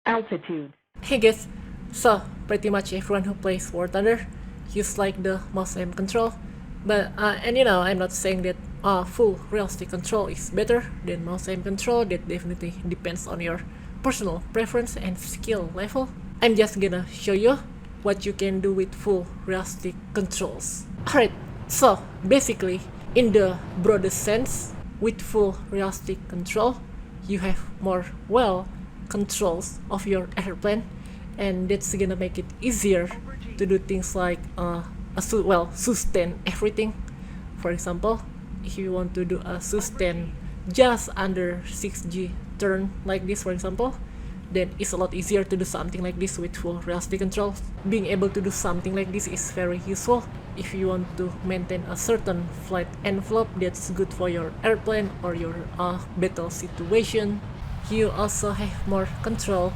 Altitude. Hey guys, so pretty much everyone who plays War Thunder use like the mouse aim control, but and I'm not saying that full realistic control is better than mouse aim control. That definitely depends on your personal preference and skill level. I'm just gonna show you what you can do with full realistic controls. Alright, so basically in the broadest sense, with full realistic control, you have more controls of your airplane, and that's gonna make it easier to do things like sustain everything. For example, if you want to do a sustain just under 6G turn like this, for example, then it's a lot easier to do something like this with full realistic controls. Being able to do something like this is very useful if you want to maintain a certain flight envelope that's good for your airplane or your battle situation. You also have more control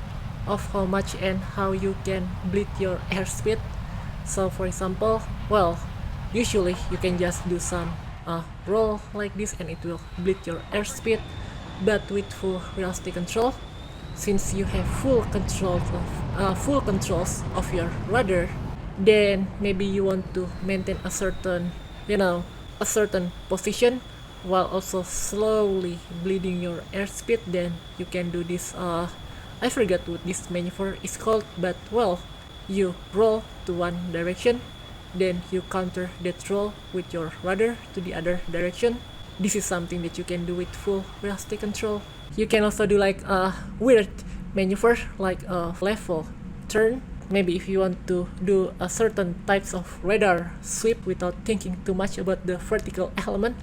of how much and how you can bleed your airspeed. So for example, usually you can just do some roll like this and it will bleed your airspeed, but with full realistic control, since you have full controls of your rudder, then maybe you want to maintain a certain position while also slowly bleeding your airspeed. Then you can do this I forgot what this maneuver is called, but you roll to one direction, then you counter that roll with your rudder to the other direction. This is something that you can do with full realistic control. You can also do like a weird maneuver like a level turn. Maybe if you want to do a certain types of radar sweep without thinking too much about the vertical element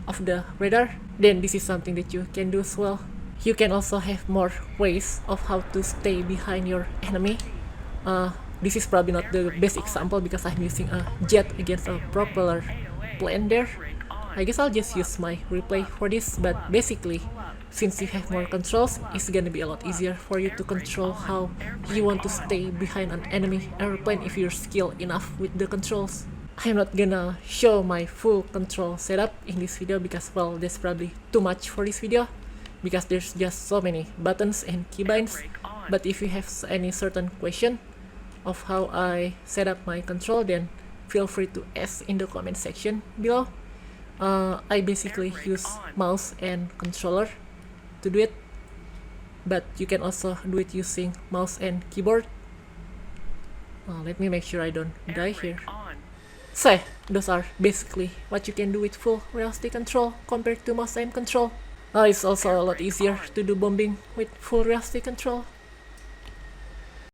of the radar, then this is something that you can do as well. You can also have more ways of how to stay behind your enemy. This is probably not the best example because I'm using a jet against a propeller plane there. I guess I'll just use my replay for this, but basically, since you have more controls, it's gonna be a lot easier for you to control how you want to stay behind an enemy airplane if you're skilled enough with the controls. I'm not gonna show my full control setup in this video because that's probably too much for this video because there's just so many buttons and keybinds. But if you have any certain question of how I set up my control, then feel free to ask in the comment section below. I basically use mouse and controller to do it, but you can also do it using mouse and keyboard. Let me make sure I don't die here. So those are basically what you can do with full realistic control compared to mouse aim control. It's also a lot easier to do bombing with full realistic control.